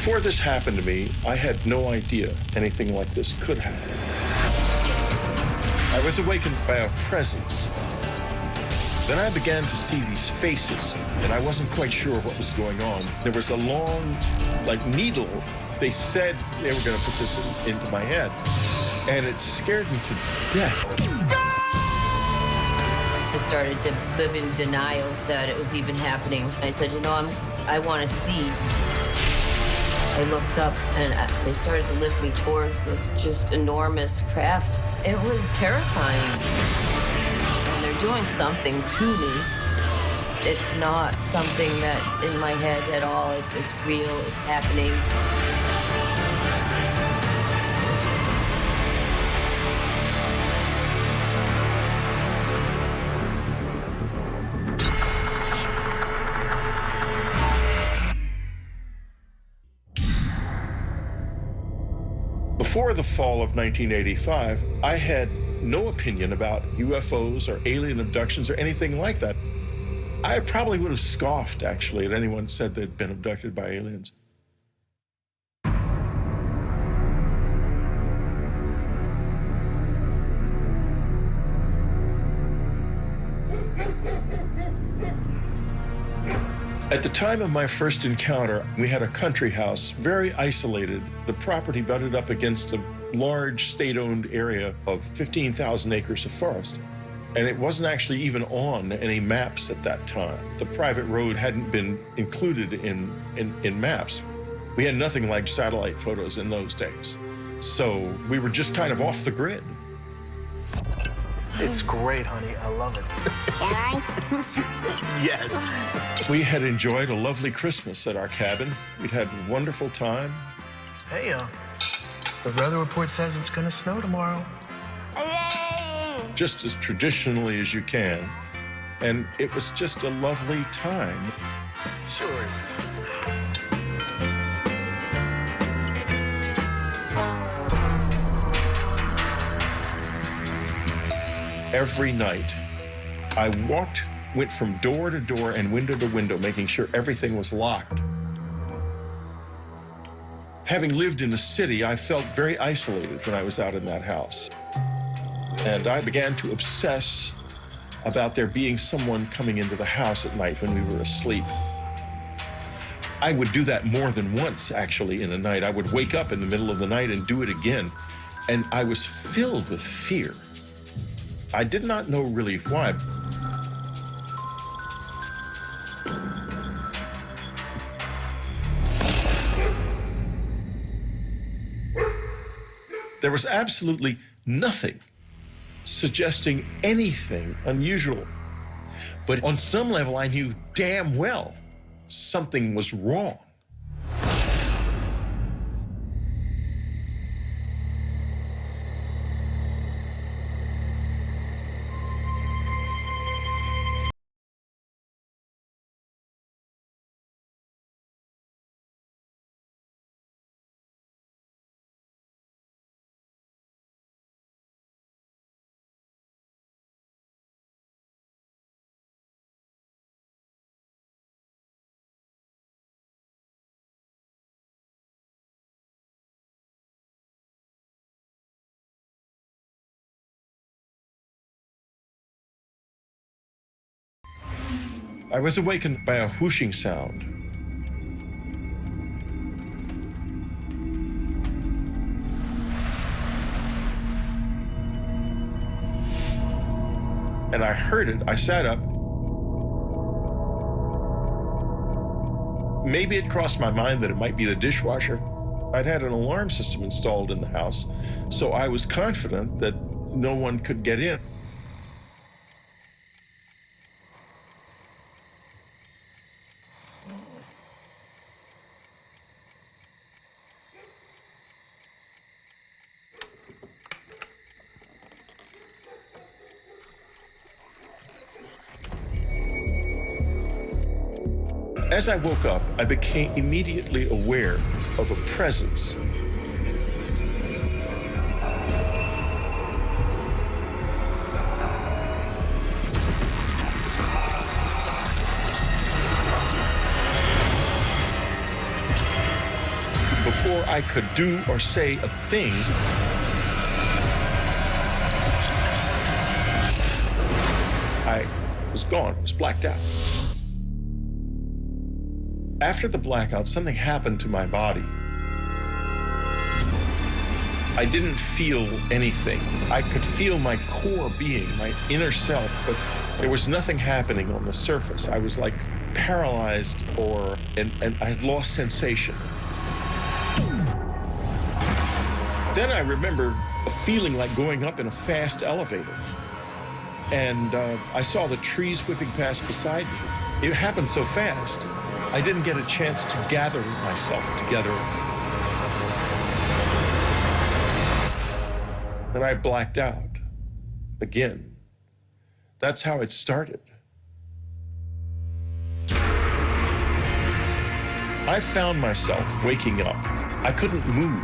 Before this happened to me, I had no idea anything like this could happen. I was awakened by a presence. Then I began to see these faces, and I wasn't quite sure what was going on. There was a long, needle. They said they were going to put this into my head, and it scared me to death. I started to live in denial that it was even happening. I said, I want to see. I looked up, and they started to lift me towards this just enormous craft. It was terrifying. And they're doing something to me. It's not something that's in my head at all. It's real. It's happening. Before the fall of 1985, I had no opinion about UFOs or alien abductions or anything like that. I probably would have scoffed, actually, at anyone said they'd been abducted by aliens. At the time of my first encounter, we had a country house, very isolated. The property butted up against a large state-owned area of 15,000 acres of forest. And it wasn't actually even on any maps at that time. The private road hadn't been included in maps. We had nothing like satellite photos in those days. So we were just kind of off the grid. It's great, honey. I love it. Can I? Yes. We had enjoyed a lovely Christmas at our cabin. We'd had a wonderful time. Hey, the weather report says it's gonna snow tomorrow. Hooray! Just as traditionally as you can. And it was just a lovely time. Sure. Every night, I went from door to door and window to window, making sure everything was locked. Having lived in the city, I felt very isolated when I was out in that house. And I began to obsess about there being someone coming into the house at night when we were asleep. I would do that more than once, actually, in a night. I would wake up in the middle of the night and do it again. And I was filled with fear. I did not know really why. There was absolutely nothing suggesting anything unusual. But on some level, I knew damn well something was wrong. I was awakened by a whooshing sound. And I heard it. I sat up. Maybe it crossed my mind that it might be the dishwasher. I'd had an alarm system installed in the house, so I was confident that no one could get in. As I woke up, I became immediately aware of a presence. I could do or say a thing, I was gone. I was blacked out. After the blackout, something happened to my body. I didn't feel anything. I could feel my core being, my inner self, but there was nothing happening on the surface. I was like paralyzed and I had lost sensation. Then I remember a feeling like going up in a fast elevator. And I saw the trees whipping past beside me. It happened so fast, I didn't get a chance to gather myself together. Then I blacked out again. That's how it started. I found myself waking up. I couldn't move.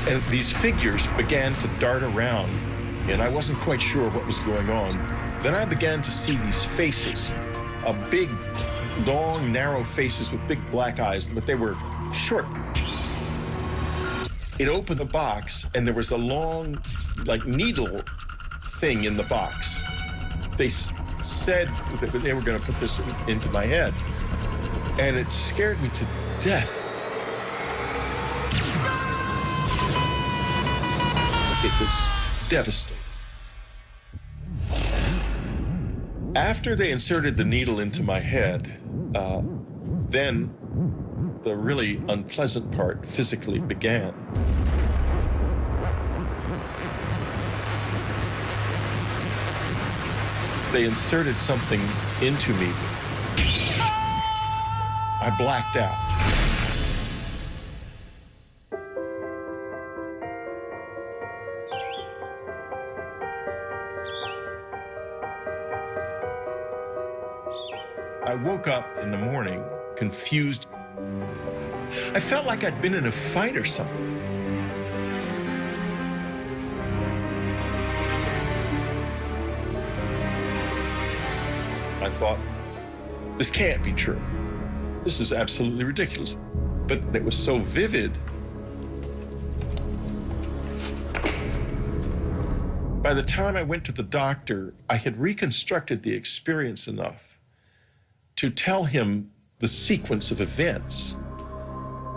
And these figures began to dart around, and I wasn't quite sure what was going on. Then I began to see these faces, big, long, narrow faces with big black eyes, but they were short. It opened the box, and there was a long, like, needle thing in the box. They said that they were going to put this into my head, and it scared me to death. It was devastating. After they inserted the needle into my head, then the really unpleasant part physically began. They inserted something into me. I blacked out. I woke up in the morning, confused. I felt like I'd been in a fight or something. I thought, this can't be true. This is absolutely ridiculous. But it was so vivid. By the time I went to the doctor, I had reconstructed the experience enough to tell him the sequence of events.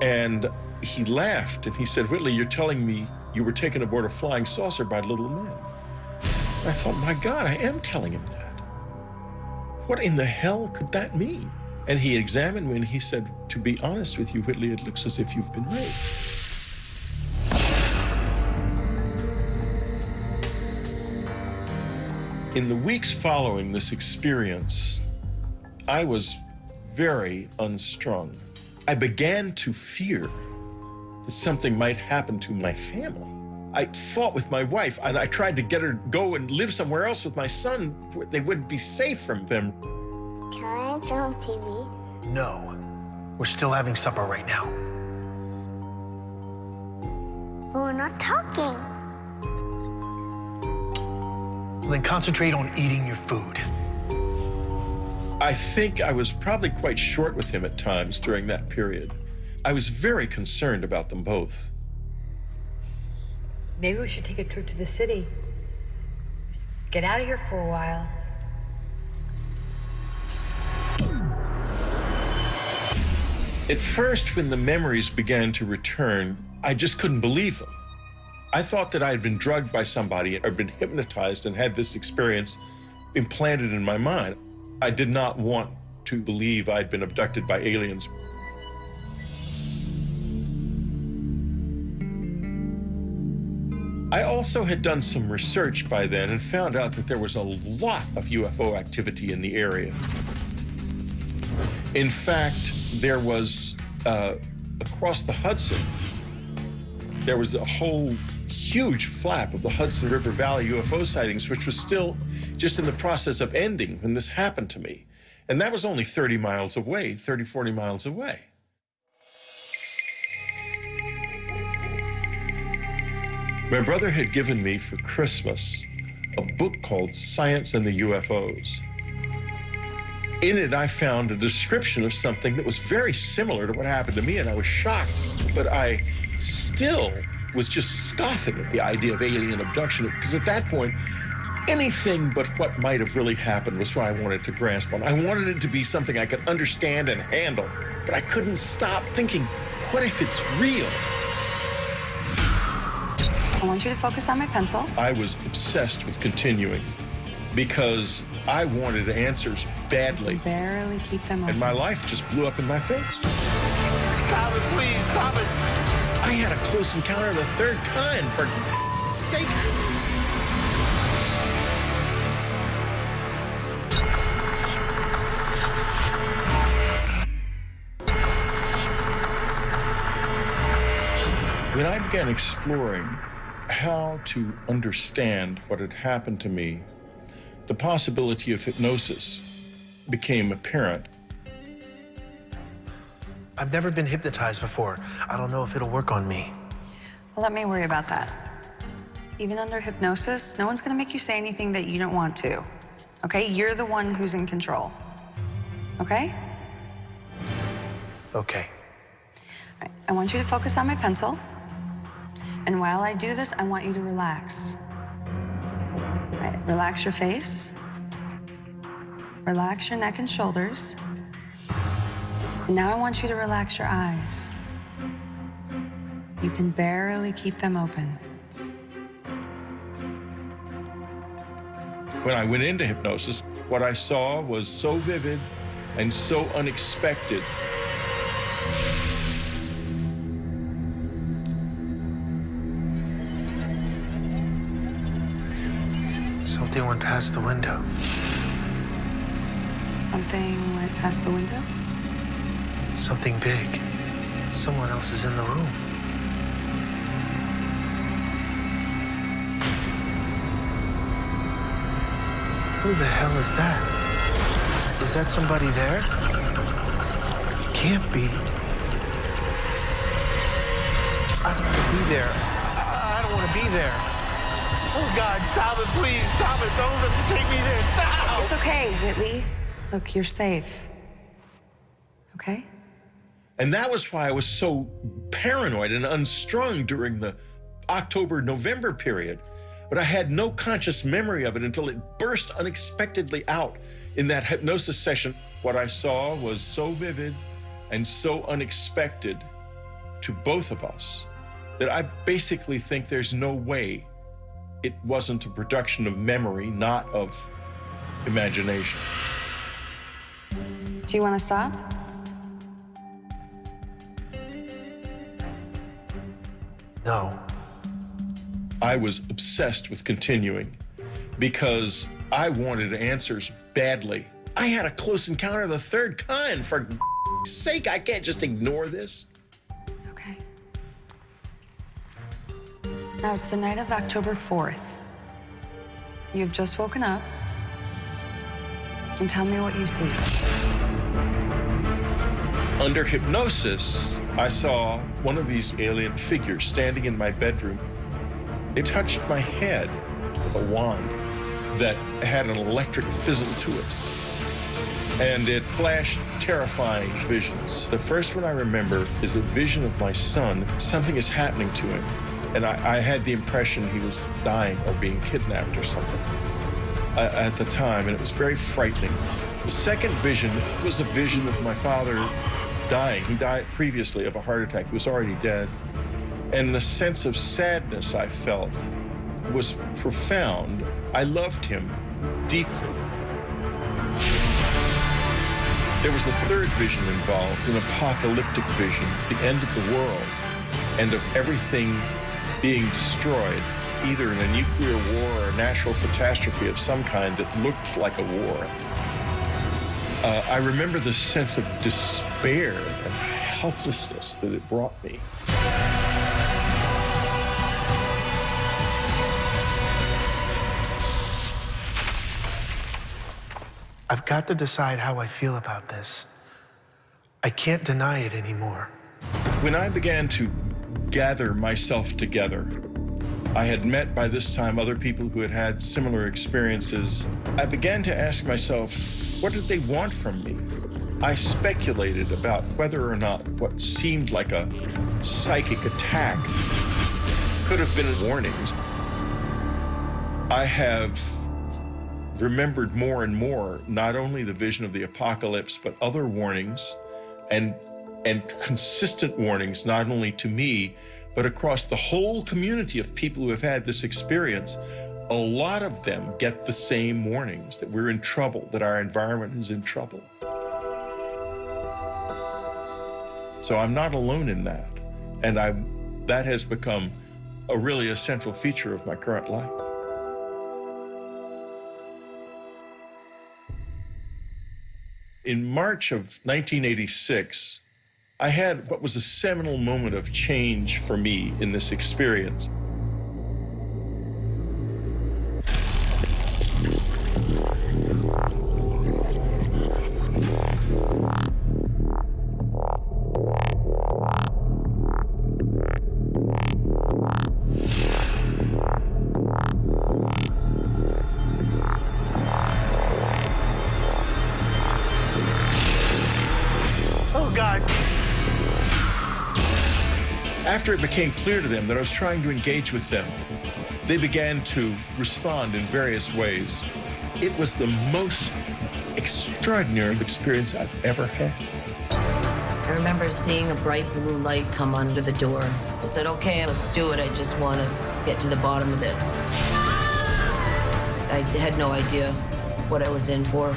And he laughed and he said, Whitley, you're telling me you were taken aboard a flying saucer by little men. I thought, my God, I am telling him that. What in the hell could that mean? And he examined me and he said, to be honest with you, Whitley, it looks as if you've been raped. In the weeks following this experience, I was very unstrung. I began to fear that something might happen to my family. I fought with my wife, and I tried to get her to go and live somewhere else with my son where they would be safe from them. Can I turn on TV? No. We're still having supper right now. But we're not talking. Then concentrate on eating your food. I think I was probably quite short with him at times during that period. I was very concerned about them both. Maybe we should take a trip to the city. Just get out of here for a while. At first, when the memories began to return, I just couldn't believe them. I thought that I had been drugged by somebody or been hypnotized and had this experience implanted in my mind. I did not want to believe I'd been abducted by aliens. I also had done some research by then and found out that there was a lot of UFO activity in the area. In fact, there was, across the Hudson, there was a whole huge flap of the Hudson River Valley UFO sightings, which was still just in the process of ending when this happened to me. And that was only 30 miles away, 30, 40 miles away. My brother had given me for Christmas a book called Science and the UFOs. In it, I found a description of something that was very similar to what happened to me, and I was shocked. But I still was just scoffing at the idea of alien abduction, because at that point, anything but what might have really happened was what I wanted to grasp on. I wanted it to be something I could understand and handle, but I couldn't stop thinking, what if it's real? I want you to focus on my pencil. I was obsessed with continuing because I wanted answers badly. Barely keep them open. And my life just blew up in my face. Stop it, please, stop it. I had a close encounter of the third kind, for sake. When I began exploring how to understand what had happened to me, the possibility of hypnosis became apparent. I've never been hypnotized before. I don't know if it'll work on me. Well, let me worry about that. Even under hypnosis, no one's gonna make you say anything that you don't want to. Okay? You're the one who's in control. Okay? Okay. All right. I want you to focus on my pencil. And while I do this, I want you to relax. All right, relax your face. Relax your neck and shoulders. And now I want you to relax your eyes. You can barely keep them open. When I went into hypnosis, what I saw was so vivid and so unexpected. Something went past the window. Something went past the window? Something big. Someone else is in the room. Who the hell is that? Is that somebody there? It can't be. I don't want to be there. I don't want to be there. Oh, God, stop it, please. Stop it. Don't let them take me there. Stop! It's okay, Whitley. Look, you're safe. Okay? And that was why I was so paranoid and unstrung during the October-November period. But I had no conscious memory of it until it burst unexpectedly out in that hypnosis session. What I saw was so vivid and so unexpected to both of us that I basically think there's no way it wasn't a production of memory, not of imagination. Do you want to stop? No. I was obsessed with continuing because I wanted answers badly. I had a close encounter of the third kind. For sake, I can't just ignore this. Okay. Now it's the night of October 4th. You've just woken up. And tell me what you see. Under hypnosis, I saw one of these alien figures standing in my bedroom. It touched my head with a wand that had an electric fizzle to it. And it flashed terrifying visions. The first one I remember is a vision of my son. Something is happening to him. And I had the impression he was dying or being kidnapped or something at the time, and it was very frightening. The second vision was a vision of my father dying. He died previously of a heart attack. He was already dead. And the sense of sadness I felt was profound. I loved him deeply. There was a third vision involved, an apocalyptic vision, the end of the world and of everything being destroyed, either in a nuclear war or a natural catastrophe of some kind that looked like a war. I remember the sense of despair and helplessness that it brought me. I've got to decide how I feel about this. I can't deny it anymore. When I began to gather myself together, I had met by this time other people who had had similar experiences. I began to ask myself, what did they want from me? I speculated about whether or not what seemed like a psychic attack could have been warnings. I have remembered more and more not only the vision of the apocalypse, but other warnings and consistent warnings, not only to me, but across the whole community of people who have had this experience. A lot of them get the same warnings, that we're in trouble, that our environment is in trouble. So I'm not alone in that. And that has become a really essential feature of my current life. In March of 1986, I had what was a seminal moment of change for me in this experience. Oh, God. After it became clear to them that I was trying to engage with them, they began to respond in various ways. It was the most extraordinary experience I've ever had. I remember seeing a bright blue light come under the door. I said, okay, let's do it. I just want to get to the bottom of this. I had no idea what I was in for.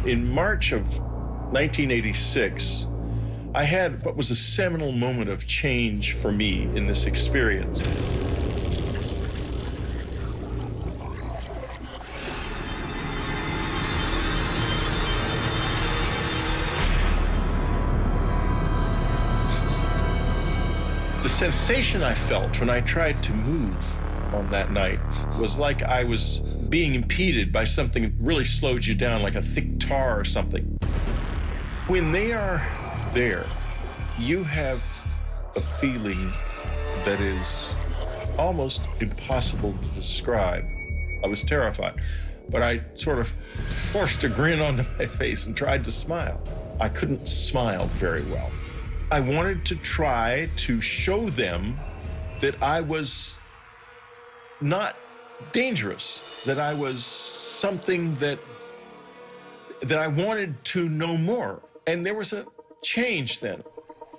In March of 1986, I had what was a seminal moment of change for me in this experience. The sensation I felt when I tried to move on that night was like I was being impeded by something that really slowed you down, like a thick tar or something. When they are there, you have a feeling that is almost impossible to describe. I was terrified, but I sort of forced a grin onto my face and tried to smile. I couldn't smile very well. I wanted to try to show them that I was not dangerous, that I was something that I wanted to know more. And there was a change then.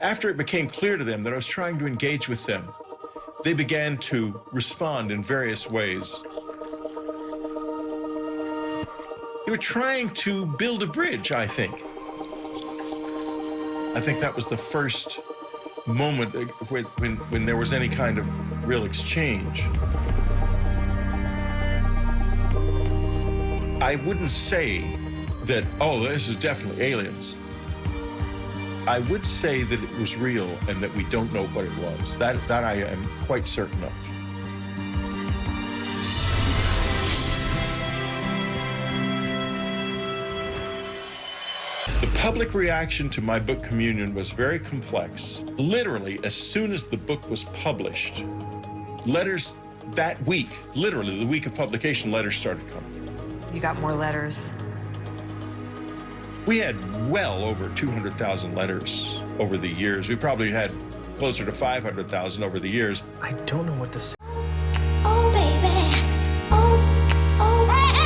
After it became clear to them that I was trying to engage with them, they began to respond in various ways. They were trying to build a bridge, I think. I think that was the first moment when there was any kind of real exchange. I wouldn't say that, oh, this is definitely aliens. I would say that it was real and that we don't know what it was. That I am quite certain of. The public reaction to my book Communion was very complex. Literally, as soon as the book was published, letters that week, literally the week of publication, letters started coming. You got more letters. We had well over 200,000 letters over the years. We probably had closer to 500,000 over the years. I don't know what to say. Oh, baby. Oh, baby.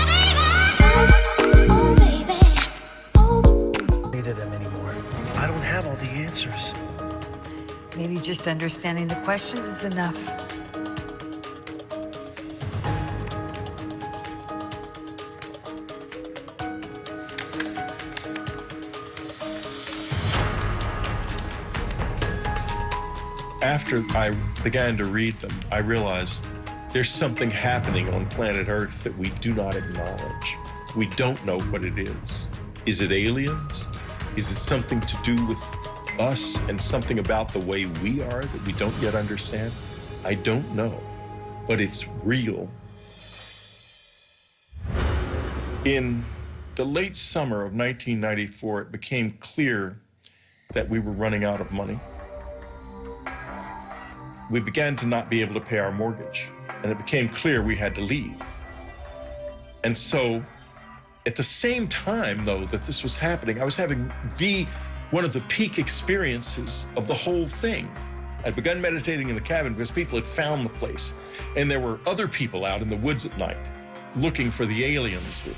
Oh, baby. Oh. To them anymore. I don't have all the answers. Maybe just understanding the questions is enough. After I began to read them, I realized there's something happening on planet Earth that we do not acknowledge. We don't know what it is. Is it aliens? Is it something to do with us and something about the way we are that we don't yet understand? I don't know, but it's real. In the late summer of 1994, it became clear that we were running out of money. We began to not be able to pay our mortgage, and it became clear we had to leave. And so, at the same time, though, that this was happening, I was having one of the peak experiences of the whole thing. I'd begun meditating in the cabin because people had found the place, and there were other people out in the woods at night looking for the aliens with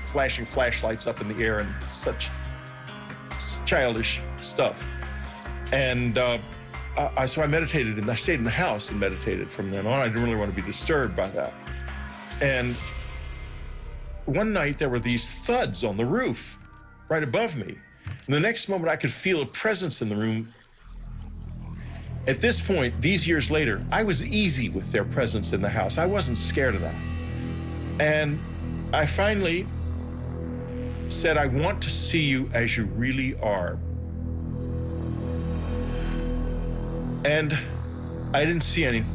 flashing flashlights up in the air and such childish stuff. And so I meditated, and I stayed in the house and meditated from then on. I didn't really want to be disturbed by that. And one night there were these thuds on the roof right above me. And the next moment I could feel a presence in the room. At this point, these years later, I was easy with their presence in the house. I wasn't scared of that. And I finally said, I want to see you as you really are. And I didn't see anything.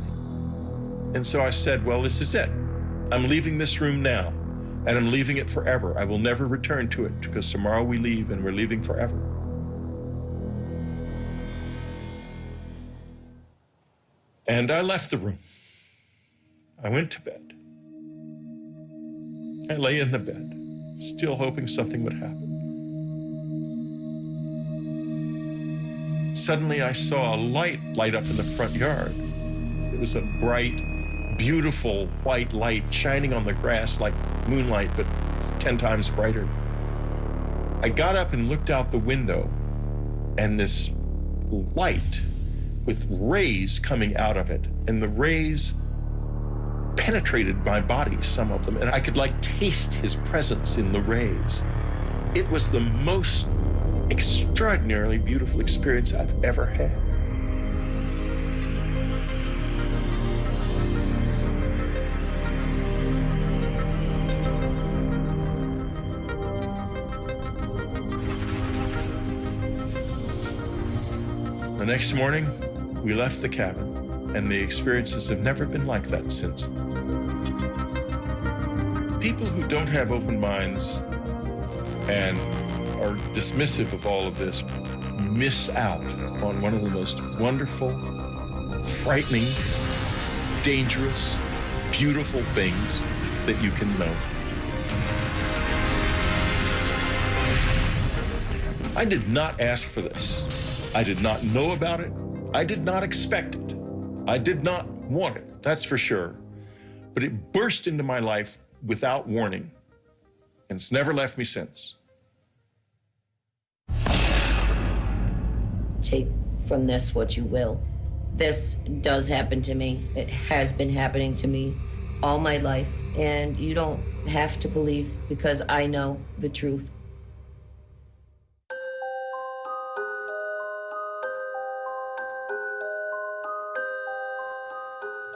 And so I said, well, this is it. I'm leaving this room now, and I'm leaving it forever. I will never return to it, because tomorrow we leave, and we're leaving forever. And I left the room. I went to bed. I lay in the bed, still hoping something would happen. Suddenly I saw a light light up in the front yard. It was a bright, beautiful white light shining on the grass like moonlight, but 10 times brighter. I got up and looked out the window, and this light with rays coming out of it, and the rays penetrated my body, some of them, and I could like taste his presence in the rays. It was the most extraordinarily beautiful experience I've ever had. The next morning, we left the cabin, and the experiences have never been like that since then. People who don't have open minds and are dismissive of all of this miss out on one of the most wonderful, frightening, dangerous, beautiful things that you can know. I did not ask for this. I did not know about it. I did not expect it. I did not want it, that's for sure. But it burst into my life without warning, and it's never left me since. Take from this what you will. This does happen to me. It has been happening to me all my life, and you don't have to believe, because I know the truth.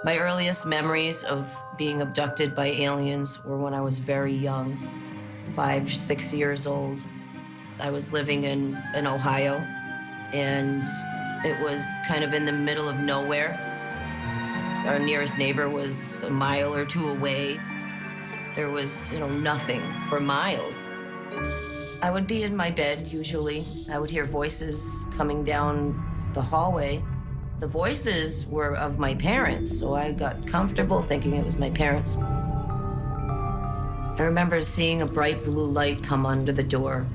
My earliest memories of being abducted by aliens were when I was very young, 5, 6 years old. I was living in Ohio, and it was kind of in the middle of nowhere. Our nearest neighbor was a mile or two away. There was, nothing for miles. I would be in my bed, usually. I would hear voices coming down the hallway. The voices were of my parents, so I got comfortable thinking it was my parents. I remember seeing a bright blue light come under the door,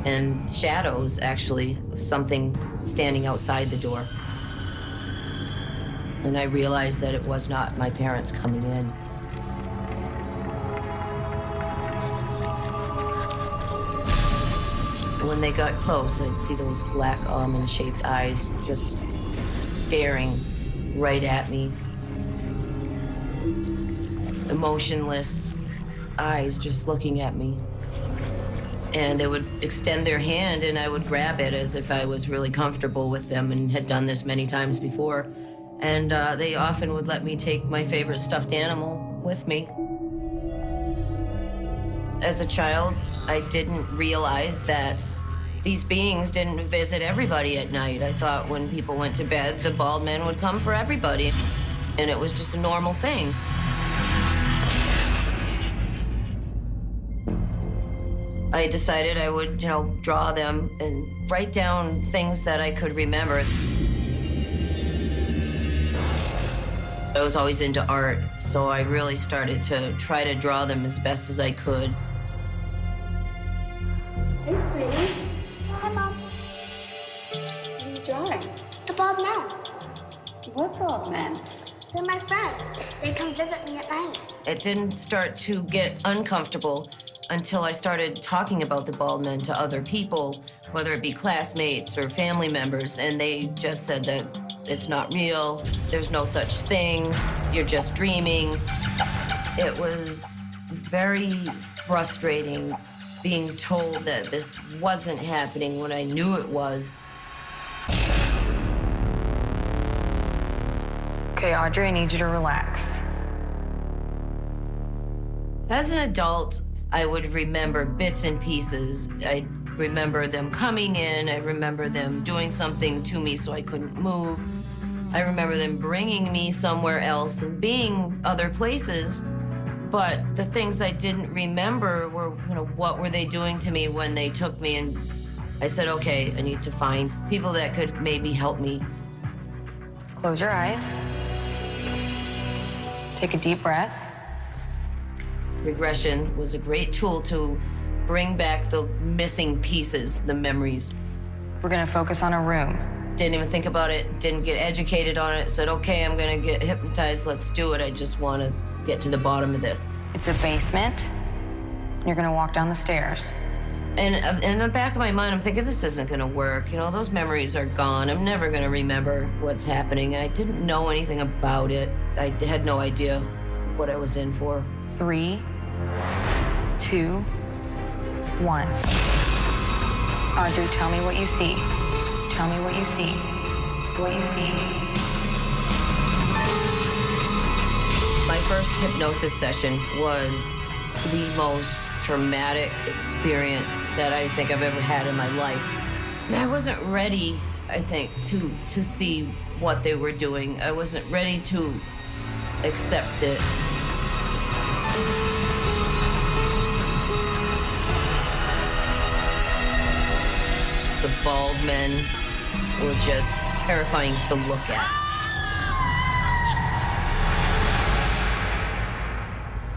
and shadows, actually, of something standing outside the door. And I realized that it was not my parents coming in. When they got close, I'd see those black almond-shaped eyes just staring right at me. Emotionless eyes just looking at me. And they would extend their hand, and I would grab it as if I was really comfortable with them and had done this many times before. And they often would let me take my favorite stuffed animal with me. As a child, I didn't realize that these beings didn't visit everybody at night. I thought when people went to bed, the bald men would come for everybody, and it was just a normal thing. I decided I would, draw them and write down things that I could remember. I was always into art, so I really started to try to draw them as best as I could. Hey, sweetie. Hi, Mom. What are you drawing? The bald men. What bald men? They're my friends. They come visit me at night. It didn't start to get uncomfortable until I started talking about the bald men to other people, whether it be classmates or family members, and they just said that it's not real, there's no such thing, you're just dreaming. It was very frustrating being told that this wasn't happening when I knew it was. Okay, Audrey, I need you to relax. As an adult, I would remember bits and pieces. I remember them coming in. I remember them doing something to me so I couldn't move. I remember them bringing me somewhere else and being other places. But the things I didn't remember were, what were they doing to me when they took me? And I said, okay, I need to find people that could maybe help me. Close your eyes. Take a deep breath. Regression was a great tool to bring back the missing pieces, the memories. We're gonna focus on a room. Didn't even think about it, didn't get educated on it, said, okay, I'm gonna get hypnotized, let's do it. I just wanna get to the bottom of this. It's a basement. You're gonna walk down the stairs. And in the back of my mind, I'm thinking, this isn't gonna work. Those memories are gone. I'm never gonna remember what's happening. I didn't know anything about it. I had no idea what I was in for. 3, 2, 1. Audrey, tell me what you see. Tell me what you see. What you see. My first hypnosis session was the most traumatic experience that I think I've ever had in my life. I wasn't ready, I think, to see what they were doing. I wasn't ready to accept it. The bald men were just terrifying to look at.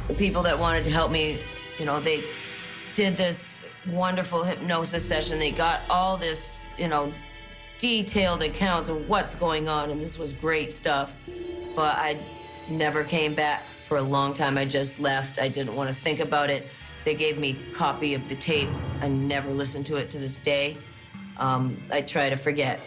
The people that wanted to help me, they did this wonderful hypnosis session. They got all this, detailed accounts of what's going on, and this was great stuff. But I never came back for a long time. I just left. I didn't want to think about it. They gave me a copy of the tape. I never listened to it to this day. I try to forget.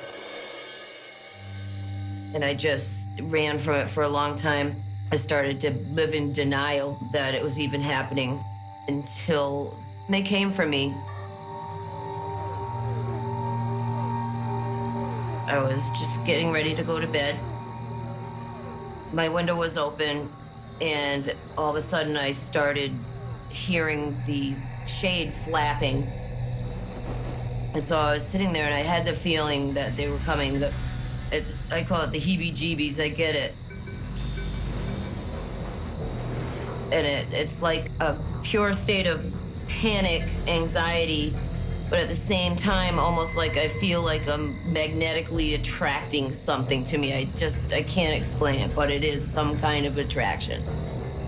And I just ran from it for a long time. I started to live in denial that it was even happening until they came for me. I was just getting ready to go to bed. My window was open, and all of a sudden I started hearing the shade flapping. And so I was sitting there, and I had the feeling that they were coming. I call it the heebie-jeebies. I get it. And it's like a pure state of panic, anxiety, but at the same time, almost like I feel like I'm magnetically attracting something to me. I can't explain it, but it is some kind of attraction.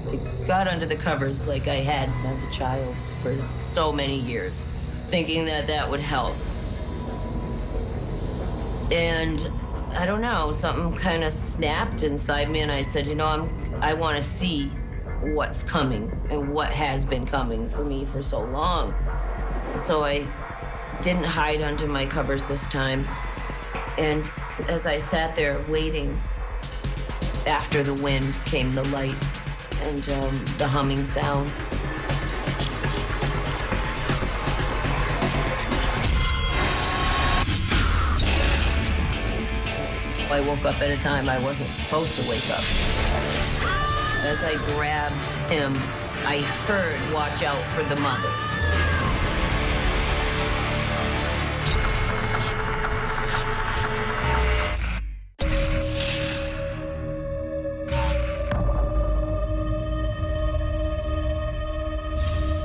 I got under the covers like I had as a child for so many years, thinking that would help. And I don't know, something kind of snapped inside me, and I said, I want to see what's coming and what has been coming for me for so long. So I didn't hide under my covers this time. And as I sat there waiting, after the wind came the lights and the humming sound. I woke up at a time I wasn't supposed to wake up. As I grabbed him, I heard, "Watch out for the mother."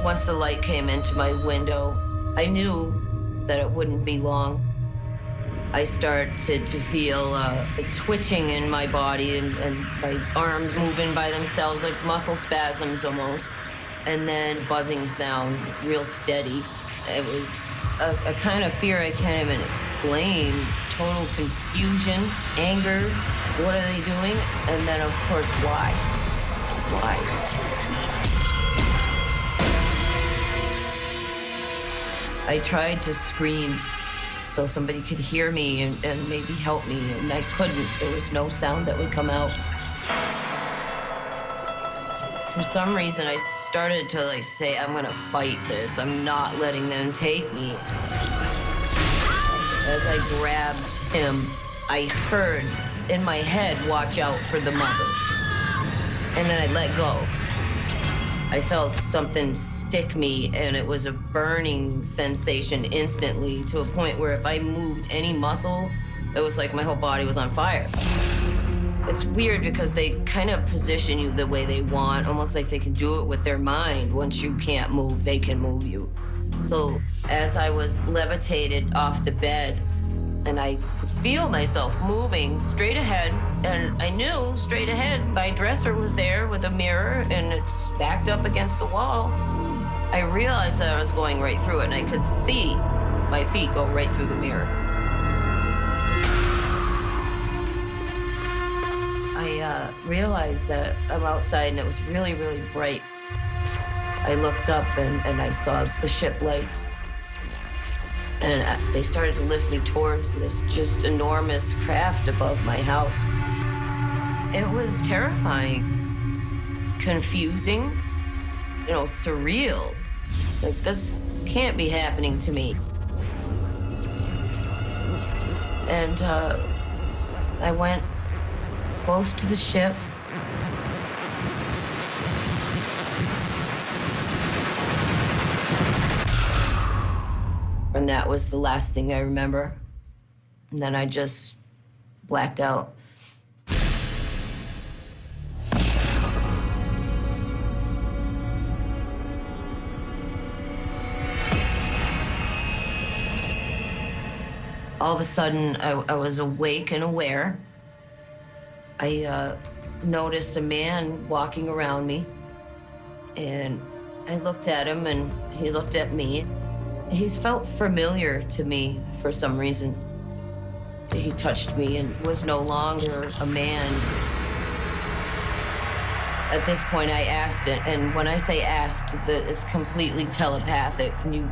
Once the light came into my window, I knew that it wouldn't be long. I started to feel a twitching in my body and my arms moving by themselves, like muscle spasms almost. And then buzzing sound, it's real steady. It was a kind of fear I can't even explain. Total confusion, anger, what are they doing? And then, of course, why? Why? I tried to scream so somebody could hear me and maybe help me, and I couldn't. There was no sound that would come out. For some reason, I started to say, I'm gonna fight this. I'm not letting them take me. As I grabbed him, I heard in my head, watch out for the mother. And then I let go. I felt something stick me, and it was a burning sensation instantly, to a point where if I moved any muscle, it was like my whole body was on fire. It's weird because they kind of position you the way they want, almost like they can do it with their mind. Once you can't move, they can move you. So as I was levitated off the bed, and I could feel myself moving straight ahead, and I knew straight ahead my dresser was there with a mirror, and it's backed up against the wall. I realized that I was going right through it, and I could see my feet go right through the mirror. I realized that I'm outside, and it was really, really bright. I looked up, and I saw the ship lights. And they started to lift me towards this just enormous craft above my house. It was terrifying, confusing, surreal. Like, this can't be happening to me. And I went close to the ship. And that was the last thing I remember. And then I just blacked out. All of a sudden, I was awake and aware. I noticed a man walking around me, and I looked at him, and he looked at me. He felt familiar to me for some reason. He touched me and was no longer a man. At this point, I asked it, and when I say asked, it's completely telepathic. And you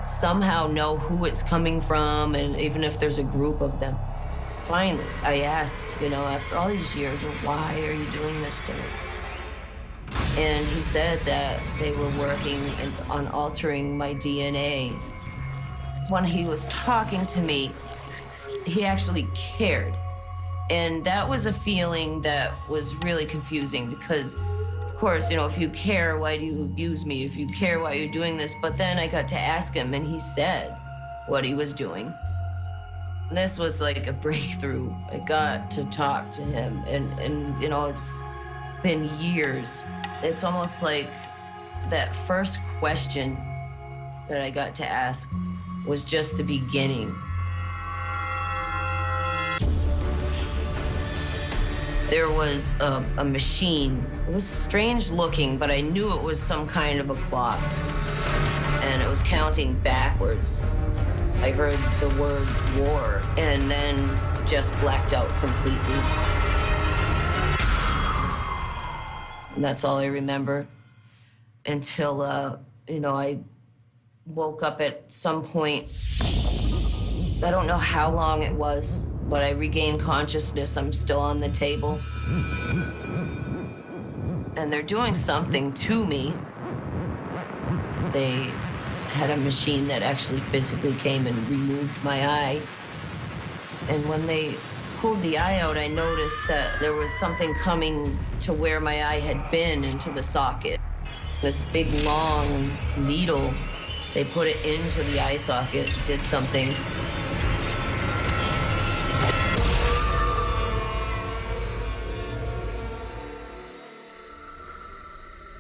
somehow know who it's coming from, and even if there's a group of them. Finally, I asked, after all these years, why are you doing this to me? And he said that they were working on altering my DNA. When he was talking to me, he actually cared. And that was a feeling that was really confusing because, of course, if you care, why do you abuse me? If you care, why are you doing this? But then I got to ask him, and he said what he was doing. This was like a breakthrough. I got to talk to him, and it's been years. It's almost like that first question that I got to ask was just the beginning. There was a machine. It was strange looking, but I knew it was some kind of a clock. And it was counting backwards. I heard the words war, and then just blacked out completely. And that's all I remember until, I woke up at some point. I don't know how long it was, but I regained consciousness. I'm still on the table. And they're doing something to me. They had a machine that actually physically came and removed my eye. And when they pulled the eye out, I noticed that there was something coming to where my eye had been into the socket. This big, long needle, they put it into the eye socket, did something.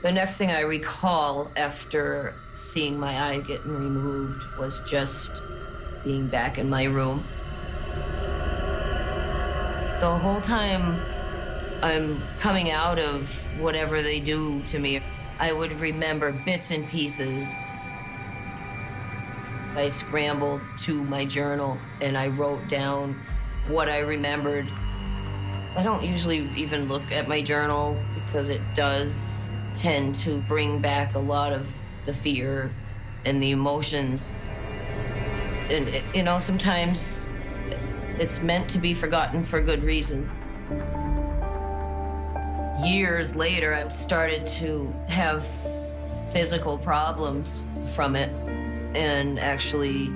The next thing I recall after seeing my eye getting removed was just being back in my room. The whole time I'm coming out of whatever they do to me, I would remember bits and pieces. I scrambled to my journal and I wrote down what I remembered. I don't usually even look at my journal because it does tend to bring back a lot of the fear and the emotions. And, you know, sometimes it's meant to be forgotten for good reason. Years later, I started to have physical problems from it and actually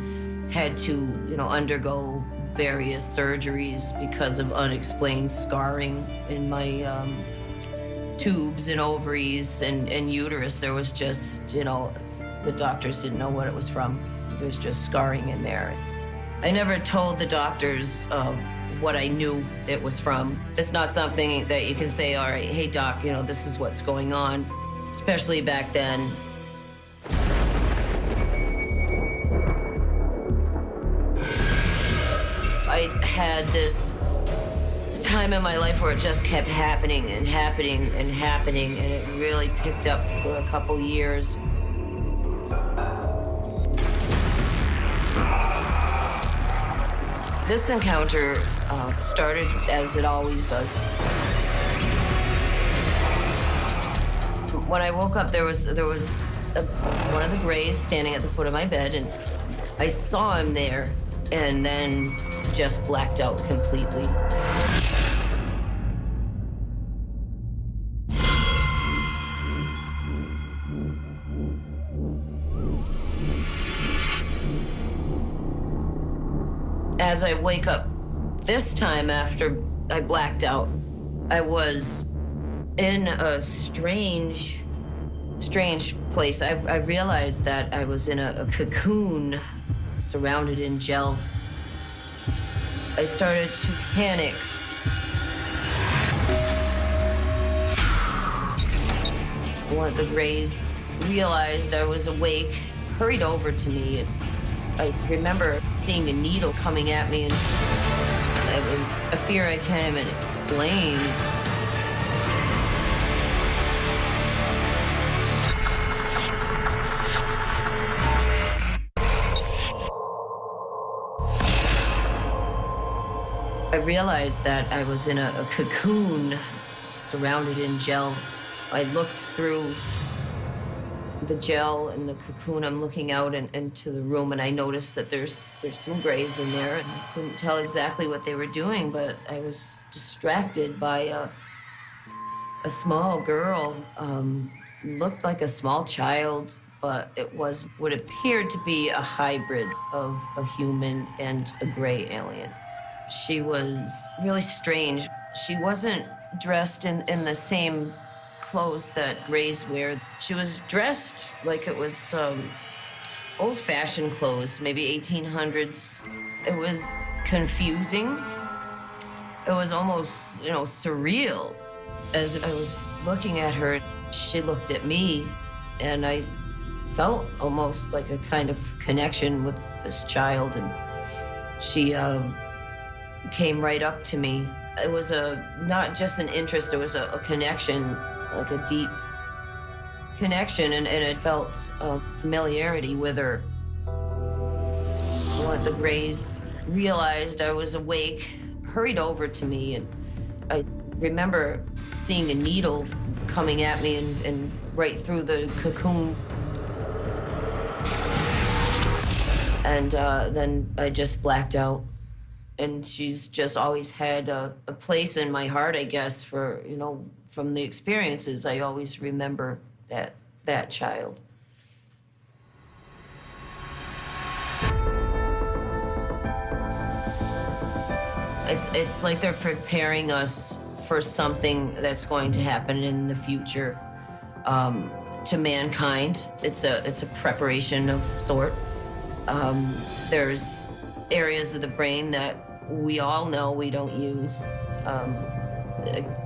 had to, you know, undergo various surgeries because of unexplained scarring in my tubes and ovaries and uterus. There was just, you know, the doctors didn't know what it was from. There's just scarring in there. I never told the doctors what I knew it was from. It's not something that you can say, all right, hey doc, you know, this is what's going on, especially back then. I had this time in my life where it just kept happening and happening and happening, and it really picked up for a couple years. This encounter started as it always does. When I woke up, there was one of the Greys standing at the foot of my bed, and I saw him there, and then just blacked out completely. As I wake up this time after I blacked out, I was in a strange place. I realized that I was in a cocoon surrounded in gel. I started to panic. One of the Greys realized I was awake, hurried over to me, and I remember seeing a needle coming at me, and it was a fear I can't even explain. I realized that I was in a cocoon surrounded in gel. I looked through the gel and the cocoon. I'm looking out into the room, and I noticed that there's some Greys in there, and I couldn't tell exactly what they were doing, but I was distracted by a small girl. Looked like a small child, but it was what appeared to be a hybrid of a human and a Grey alien. She was really strange. She wasn't dressed in the same clothes that Greys wear. She was dressed like it was old-fashioned clothes, maybe 1800s. It was confusing. It was almost, you know, surreal. As I was looking at her, she looked at me, and I felt almost like a kind of connection with this child, and she came right up to me. It was not just an interest, it was a connection, like a deep connection, and it felt a familiarity with her. One of the Greys realized I was awake, hurried over to me, and I remember seeing a needle coming at me and right through the cocoon. And then I just blacked out. And she's just always had a place in my heart, I guess, for, you know, from the experiences, I always remember that child. It's like they're preparing us for something that's going to happen in the future to mankind. It's a preparation of sort. There's areas of the brain that we all know we don't use.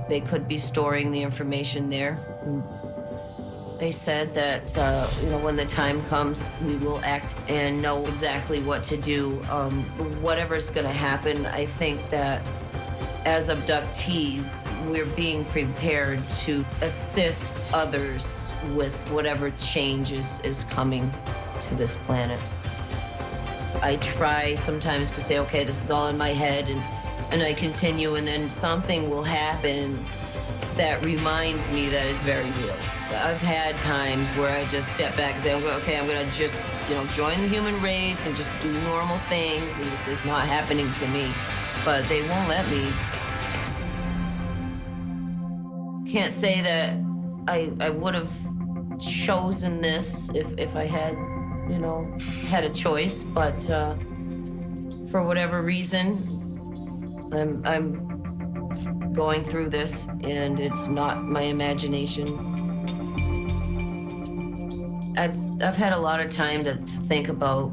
They could be storing the information there. They said that, when the time comes, we will act and know exactly what to do. Whatever's going to happen, I think that as abductees, we're being prepared to assist others with whatever change is coming to this planet. I try sometimes to say, okay, this is all in my head, and I continue, and then something will happen that reminds me that it's very real. I've had times where I just step back and say, okay, I'm gonna just, join the human race and just do normal things, and this is not happening to me. But they won't let me. Can't say that I would have chosen this if I had, had a choice, but for whatever reason, I'm going through this, and it's not my imagination. I've had a lot of time to think about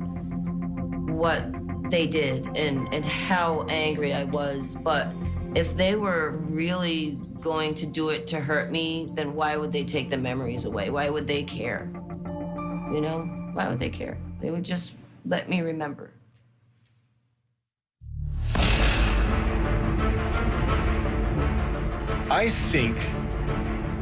what they did and how angry I was, but if they were really going to do it to hurt me, then why would they take the memories away? Why would they care? Why would they care? They would just let me remember. I think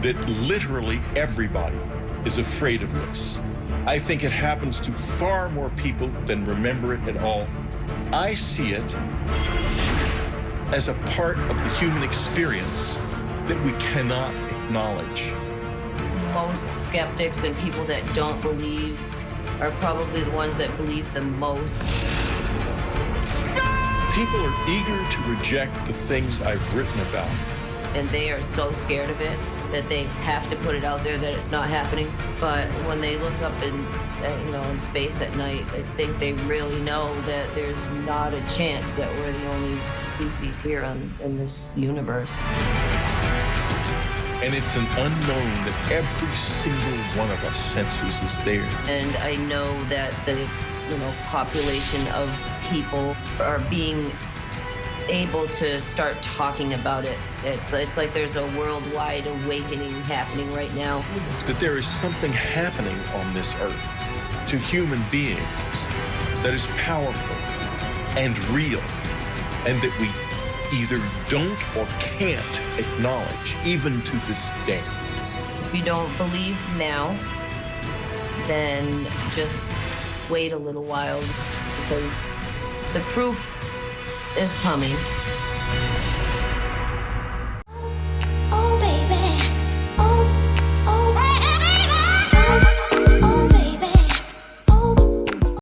that literally everybody is afraid of this. I think it happens to far more people than remember it at all. I see it as a part of the human experience that we cannot acknowledge. Most skeptics and people that don't believe are probably the ones that believe the most. People are eager to reject the things I've written about. And they are so scared of it that they have to put it out there that it's not happening. But when they look up in space at night, I think they really know that there's not a chance that we're the only species here in this universe. And it's an unknown that every single one of us senses is there. And I know that the population of people are being able to start talking about it. It's like there's a worldwide awakening happening right now. That there is something happening on this earth to human beings that is powerful and real, and that we either don't or can't acknowledge, even to this day. If you don't believe now, then just wait a little while, because the proof is coming.